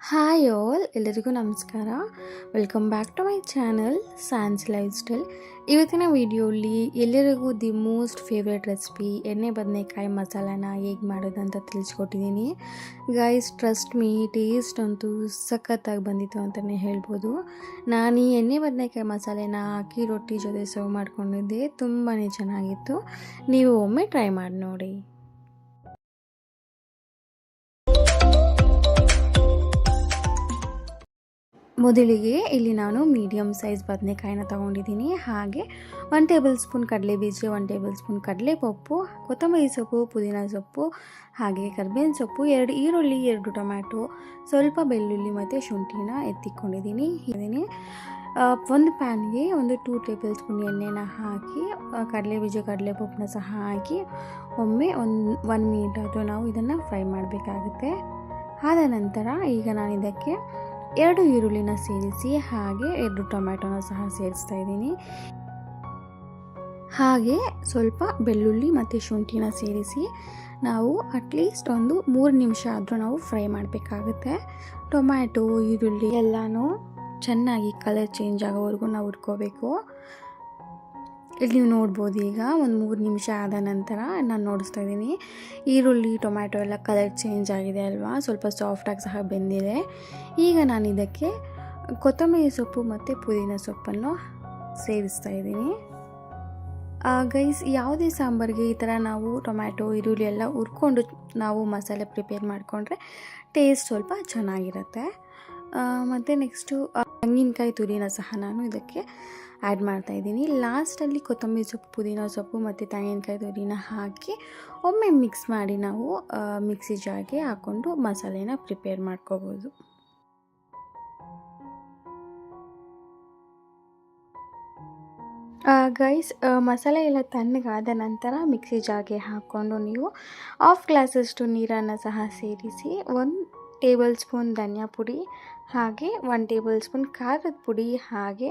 Hi all, ಎಲ್ಲರಿಗೂ ನಮಸ್ಕಾರ. Welcome back to my channel Sans Lifestyle. ಇವತ್ತಿನ ವಿಡಿಯೋಲಿ ಎಲ್ಲರಿಗೂ ದಿ ಮೋಸ್ಟ್ ಫೇವ್ರೆಟ್ ರೆಸಿಪಿ ಎಣ್ಣೆ ಬದನೆಕಾಯಿ ಮಸಾಲಾನ ಹೇಗೆ ಮಾಡೋದಂತ ತಿಳಿಸ್ಕೊಟ್ಟಿದ್ದೀನಿ. ಗೈಸ್, ಟ್ರಸ್ಟ್ ಮೀ, ಟೇಸ್ಟ್ ಅಂತೂ ಸಖತ್ತಾಗಿ ಬಂದಿತ್ತು ಅಂತಲೇ ಹೇಳ್ಬೋದು. ನಾನು ಈ ಎಣ್ಣೆ ಬದನೆಕಾಯಿ ಮಸಾಲೆನ ಅಕ್ಕಿ ರೊಟ್ಟಿ ಜೊತೆ ಸರ್ವ್ ಮಾಡ್ಕೊಂಡಿದ್ದೆ. ತುಂಬಾ ಚೆನ್ನಾಗಿತ್ತು. ನೀವು ಒಮ್ಮೆ ಟ್ರೈ ಮಾಡಿ ನೋಡಿ. ಮೊದಲಿಗೆ ಇಲ್ಲಿ ನಾನು ಮೀಡಿಯಮ್ ಸೈಜ್ ಬದನೆಕಾಯಿನ ತೊಗೊಂಡಿದ್ದೀನಿ. ಹಾಗೆ 1 ಟೇಬಲ್ ಸ್ಪೂನ್ ಕಡಲೆ ಬೀಜ, 1 ಟೇಬಲ್ ಸ್ಪೂನ್ ಕಡಲೆಪಪ್ಪು, ಕೊತ್ತಂಬರಿ ಸೊಪ್ಪು, ಪುದೀನ ಸೊಪ್ಪು, ಹಾಗೆ ಕರಿಬೇವಿನ ಸೊಪ್ಪು, 2 ಈರುಳ್ಳಿ, 2 ಟೊಮ್ಯಾಟೊ, ಸ್ವಲ್ಪ ಬೆಳ್ಳುಳ್ಳಿ ಮತ್ತು ಶುಂಠಿನ ಎತ್ತಿಕೊಂಡಿದ್ದೀನಿ. ಒಂದು ಪ್ಯಾನ್ಗೆ 2 ಟೇಬಲ್ ಸ್ಪೂನ್ ಎಣ್ಣೆನ ಹಾಕಿ ಕಡಲೆ ಬೀಜ, ಕಡಲೆಪಪ್ಪನ್ನ ಸಹ ಹಾಕಿ ಒಮ್ಮೆ 1 ಮಿನಿಟ್ ಆದರೂ ನಾವು ಇದನ್ನು ಫ್ರೈ ಮಾಡಬೇಕಾಗುತ್ತೆ. ಆದ ನಂತರ ಈಗ ನಾನು ಇದಕ್ಕೆ 2 ಈರುಳ್ಳಿನ ಸೇರಿಸಿ ಹಾಗೆ 2 ಟೊಮ್ಯಾಟೊನ ಸಹ ಸೇರಿಸ್ತಾ ಇದ್ದೀನಿ. ಹಾಗೆ ಸ್ವಲ್ಪ ಬೆಳ್ಳುಳ್ಳಿ ಮತ್ತು ಶುಂಠಿನ ಸೇರಿಸಿ ನಾವು ಅಟ್ಲೀಸ್ಟ್ 3 ನಿಮಿಷ ಆದರೂ ನಾವು ಫ್ರೈ ಮಾಡಬೇಕಾಗುತ್ತೆ. ಟೊಮ್ಯಾಟೊ, ಈರುಳ್ಳಿ ಎಲ್ಲನೂ ಚೆನ್ನಾಗಿ ಕಲರ್ ಚೇಂಜ್ ಆಗೋವರೆಗೂ ನಾವು ಹುರ್ಕೋಬೇಕು. ಇಲ್ಲಿ ನೀವು ನೋಡ್ಬೋದು, ಈಗ 3 ನಿಮಿಷ ಆದ ನಂತರ ನಾನು ನೋಡಿಸ್ತಾ ಇದ್ದೀನಿ. ಈರುಳ್ಳಿ, ಟೊಮ್ಯಾಟೊ ಎಲ್ಲ ಕಲರ್ ಚೇಂಜ್ ಆಗಿದೆ ಅಲ್ವಾ, ಸ್ವಲ್ಪ ಸಾಫ್ಟಾಗಿ ಸಹ ಬೆಂದಿದೆ. ಈಗ ನಾನು ಇದಕ್ಕೆ ಕೊತ್ತಂಬರಿ ಸೊಪ್ಪು ಮತ್ತು ಪುದೀನ ಸೊಪ್ಪನ್ನು ಸೇರಿಸ್ತಾ ಇದ್ದೀನಿ. ಗೈಸ್, ಯಾವುದೇ ಸಾಂಬಾರಿಗೆ ಈ ಥರ ನಾವು ಟೊಮ್ಯಾಟೊ, ಈರುಳ್ಳಿ ಎಲ್ಲ ಹುರ್ಕೊಂಡು ನಾವು ಮಸಾಲೆ ಪ್ರಿಪೇರ್ ಮಾಡಿಕೊಂಡ್ರೆ ಟೇಸ್ಟ್ ಸ್ವಲ್ಪ ಚೆನ್ನಾಗಿರುತ್ತೆ. ಮತ್ತು ನೆಕ್ಸ್ಟು ತೆಂಗಿನಕಾಯಿ ತುರಿನ ಸಹ ನಾನು ಇದಕ್ಕೆ ಆ್ಯಡ್ ಮಾಡ್ತಾಯಿದ್ದೀನಿ. ಲಾಸ್ಟಲ್ಲಿ ಕೊತ್ತಂಬರಿ ಸೊಪ್ಪು, ಪುದೀನ ಸೊಪ್ಪು ಮತ್ತು ತೆಂಗಿನಕಾಯಿ ತುರಿನ ಹಾಕಿ ಒಮ್ಮೆ ಮಿಕ್ಸ್ ಮಾಡಿ ನಾವು ಮಿಕ್ಸಿ ಜಾರ್ಗೆ ಹಾಕ್ಕೊಂಡು ಮಸಾಲೆನ ಪ್ರಿಪೇರ್ ಮಾಡ್ಕೋಬೋದು. ಗೈಸ್, ಮಸಾಲೆ ಎಲ್ಲ ತಣ್ಣಗಾದ ನಂತರ ಮಿಕ್ಸಿ ಜಾರ್ಗೆ ಹಾಕ್ಕೊಂಡು ನೀವು 1/2 ಗ್ಲಾಸಷ್ಟು ನೀರನ್ನು ಸಹ ಸೇರಿಸಿ 1 ಟೇಬಲ್ ಸ್ಪೂನ್ ಧನಿಯಾ ಪುಡಿ, ಹಾಗೆ 1 ಟೇಬಲ್ ಸ್ಪೂನ್ ಖಾರದ ಪುಡಿ, ಹಾಗೆ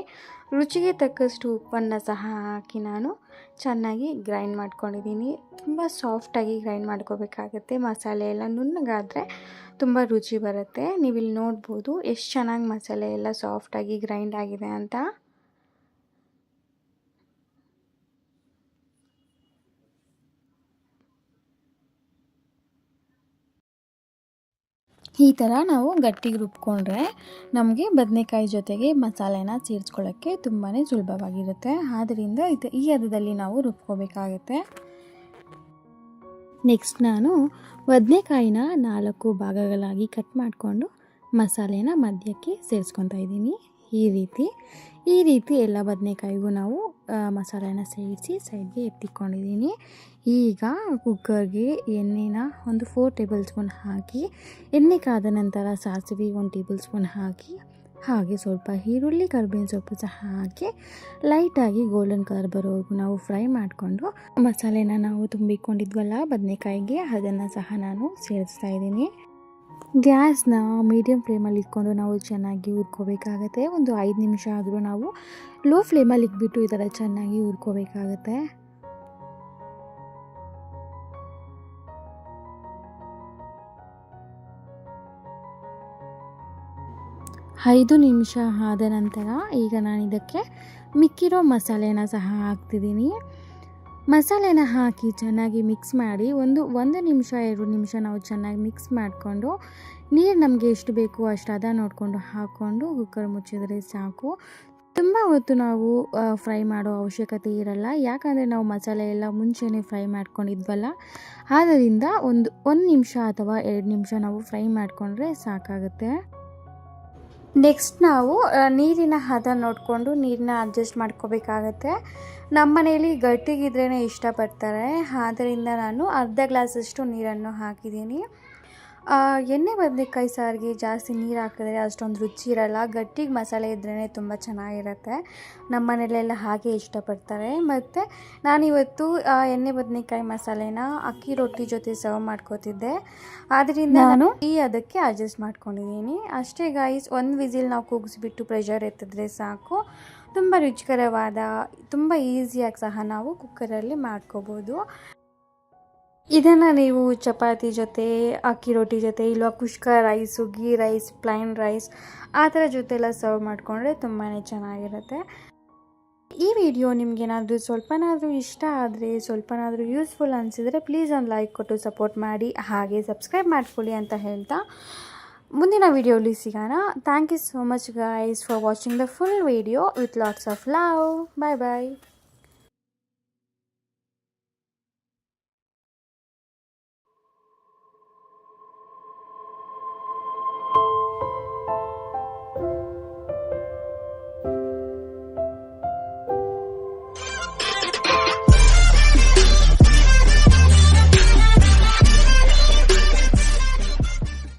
ರುಚಿಗೆ ತಕ್ಕಷ್ಟು ಉಪ್ಪನ್ನು ಸಹ ಹಾಕಿ ನಾನು ಚೆನ್ನಾಗಿ ಗ್ರೈಂಡ್ ಮಾಡ್ಕೊಂಡಿದ್ದೀನಿ. ತುಂಬ ಸಾಫ್ಟಾಗಿ ಗ್ರೈಂಡ್ ಮಾಡ್ಕೋಬೇಕಾಗತ್ತೆ. ಮಸಾಲೆ ಎಲ್ಲ ನುಣ್ಣಗಾದರೆ ತುಂಬ ರುಚಿ ಬರುತ್ತೆ. ನೀವಿಲ್ಲಿ ನೋಡ್ಬೋದು ಎಷ್ಟು ಚೆನ್ನಾಗಿ ಮಸಾಲೆ ಎಲ್ಲ ಸಾಫ್ಟಾಗಿ ಗ್ರೈಂಡ್ ಆಗಿದೆ ಅಂತ. ಈ ಥರ ನಾವು ಗಟ್ಟಿಗೆ ರುಬ್ಕೊಂಡ್ರೆ ನಮಗೆ ಬದನೆಕಾಯಿ ಜೊತೆಗೆ ಮಸಾಲೆನ ಸೇರಿಸ್ಕೊಳ್ಳೋಕ್ಕೆ ತುಂಬಾ ಸುಲಭವಾಗಿರುತ್ತೆ. ಆದ್ದರಿಂದ ಈ ಹದದಲ್ಲಿ ನಾವು ರುಬ್ಕೋಬೇಕಾಗುತ್ತೆ. ನೆಕ್ಸ್ಟ್ ನಾನು ಬದನೆಕಾಯಿನ 4 ಭಾಗಗಳಾಗಿ ಕಟ್ ಮಾಡಿಕೊಂಡು ಮಸಾಲೆನ ಮಧ್ಯಕ್ಕೆ ಸೇರಿಸ್ಕೊತಾ ಇದ್ದೀನಿ. ಈ ರೀತಿ ಎಲ್ಲ ಬದನೆಕಾಯಿಗೂ ನಾವು ಮಸಾಲೆನ ಸೇರಿಸಿ ಸೈಡ್ಗೆ ಎತ್ತಿಕೊಂಡಿದ್ದೀನಿ. ಈಗ ಕುಕ್ಕರ್ಗೆ ಎಣ್ಣೆನ 4 ಟೇಬಲ್ ಸ್ಪೂನ್ ಹಾಕಿ, ಎಣ್ಣೆ ಕಾದ ನಂತರ ಸಾಸಿವೆ 1 ಟೇಬಲ್ ಸ್ಪೂನ್ ಹಾಕಿ, ಹಾಗೆ ಸ್ವಲ್ಪ ಈರುಳ್ಳಿ, ಕರಿಬೇವಿನ ಸೊಪ್ಪು ಸಹ ಹಾಕಿ ಲೈಟಾಗಿ ಗೋಲ್ಡನ್ ಕಲರ್ ಬರೋವರೆಗೂ ನಾವು ಫ್ರೈ ಮಾಡಿಕೊಂಡು ಮಸಾಲೆನ ನಾವು ತುಂಬಿಕೊಂಡಿದ್ವಲ್ಲ ಬದನೆಕಾಯಿಗೆ, ಅದನ್ನು ಸಹ ನಾನು ಸೇರಿಸ್ತಾ ಇದ್ದೀನಿ. ಗ್ಯಾಸ್ನ ಮೀಡಿಯಮ್ ಫ್ಲೇಮಲ್ಲಿ ಇಟ್ಕೊಂಡು ನಾವು ಚೆನ್ನಾಗಿ ಹುರ್ಕೋಬೇಕಾಗತ್ತೆ. 5 ನಿಮಿಷ ಆದರೂ ನಾವು ಲೋ ಫ್ಲೇಮಲ್ಲಿ ಇಟ್ಬಿಟ್ಟು ಈ ಥರ ಚೆನ್ನಾಗಿ ಹುರ್ಕೋಬೇಕಾಗತ್ತೆ. 5 ನಿಮಿಷ ಆದ ನಂತರ ಈಗ ನಾನು ಇದಕ್ಕೆ ಮಿಕ್ಕಿರೋ ಮಸಾಲೆನ ಸಹ ಹಾಕ್ತಿದ್ದೀನಿ. ಮಸಾಲೆನ ಹಾಕಿ ಚೆನ್ನಾಗಿ ಮಿಕ್ಸ್ ಮಾಡಿ 1 ನಿಮಿಷ 2 ನಿಮಿಷ ನಾವು ಚೆನ್ನಾಗಿ ಮಿಕ್ಸ್ ಮಾಡಿಕೊಂಡು ನೀರು ನಮಗೆ ಎಷ್ಟು ಬೇಕು ಅಷ್ಟು ಹದ ನೋಡಿಕೊಂಡು ಹಾಕ್ಕೊಂಡು ಕುಕ್ಕರ್ ಮುಚ್ಚಿದ್ರೆ ಸಾಕು. ತುಂಬ ಹೊತ್ತು ನಾವು ಫ್ರೈ ಮಾಡೋ ಅವಶ್ಯಕತೆ ಇರಲ್ಲ, ಯಾಕಂದರೆ ನಾವು ಮಸಾಲೆ ಎಲ್ಲ ಮುಂಚೆನೇ ಫ್ರೈ ಮಾಡ್ಕೊಂಡಿದ್ವಲ್ಲ. ಆದ್ದರಿಂದ 1 ನಿಮಿಷ ಅಥವಾ 2 ನಿಮಿಷ ನಾವು ಫ್ರೈ ಮಾಡಿಕೊಂಡ್ರೆ ಸಾಕಾಗುತ್ತೆ. ನೆಕ್ಸ್ಟ್ ನಾವು ನೀರಿನ ಹದ ನೋಡಿಕೊಂಡು ನೀರನ್ನ ಅಡ್ಜಸ್ಟ್ ಮಾಡ್ಕೋಬೇಕಾಗತ್ತೆ. ನಮ್ಮ ಮನೇಲಿ ಗಟ್ಟಿಗಿದ್ರೇ ಇಷ್ಟಪಡ್ತಾರೆ, ಆದ್ದರಿಂದ ನಾನು ಅರ್ಧ ಗ್ಲಾಸಷ್ಟು ನೀರನ್ನು ಹಾಕಿದ್ದೀನಿ. ಎಣ್ಣೆ ಬದನೆಕಾಯಿ ಸಾರಿಗೆ ಜಾಸ್ತಿ ನೀರು ಹಾಕಿದ್ರೆ ಅಷ್ಟೊಂದು ರುಚಿ ಇರಲ್ಲ. ಗಟ್ಟಿಗೆ ಮಸಾಲೆ ಇದ್ರೇ ತುಂಬ ಚೆನ್ನಾಗಿರುತ್ತೆ. ನಮ್ಮ ಮನೆಯಲ್ಲೆಲ್ಲ ಹಾಗೆ ಇಷ್ಟಪಡ್ತಾರೆ. ಮತ್ತು ನಾನಿವತ್ತು ಎಣ್ಣೆ ಬದನೆಕಾಯಿ ಮಸಾಲೆನ ಅಕ್ಕಿ ರೊಟ್ಟಿ ಜೊತೆ ಸರ್ವ್ ಮಾಡ್ಕೋತಿದ್ದೆ, ಆದ್ದರಿಂದ ನಾನು ಅದಕ್ಕೆ ಅಡ್ಜಸ್ಟ್ ಮಾಡ್ಕೊಂಡಿದ್ದೀನಿ ಅಷ್ಟೇ. ಗೈಸ್, 1 ವಿಸಿಲ್ ನಾವು ಕೂಗಿಸ್ಬಿಟ್ಟು ಪ್ರೆಷರ್ ಎತ್ತಿದ್ರೆ ಸಾಕು. ತುಂಬ ರುಚಿಕರವಾದ, ತುಂಬ ಈಸಿಯಾಗಿ ಸಹ ನಾವು ಕುಕ್ಕರಲ್ಲಿ ಮಾಡ್ಕೋಬೋದು. ಇದನ್ನು ನೀವು ಚಪಾತಿ ಜೊತೆ, ಅಕ್ಕಿ ರೊಟ್ಟಿ ಜೊತೆ, ಇಲ್ವಾ kushka rice, ghee rice, plain rice ಆ ಥರ ಜೊತೆ ಎಲ್ಲ ಸರ್ವ್ ಮಾಡಿಕೊಂಡ್ರೆ ತುಂಬಾ ಚೆನ್ನಾಗಿರುತ್ತೆ. ಈ ವಿಡಿಯೋ ನಿಮಗೇನಾದರೂ ಸ್ವಲ್ಪನಾದರೂ ಇಷ್ಟ ಆದರೆ, ಸ್ವಲ್ಪನಾದರೂ ಯೂಸ್ಫುಲ್ ಅನಿಸಿದರೆ ಪ್ಲೀಸ್ ಒಂದು ಲೈಕ್ ಕೊಟ್ಟು ಸಪೋರ್ಟ್ ಮಾಡಿ, ಹಾಗೆ ಸಬ್ಸ್ಕ್ರೈಬ್ ಮಾಡ್ಕೊಳ್ಳಿ ಅಂತ ಹೇಳ್ತಾ ಮುಂದಿನ ವಿಡಿಯೋಲಿ ಸಿಗೋಣ. Thank you so much guys for watching the full video with lots of love. Bye bye.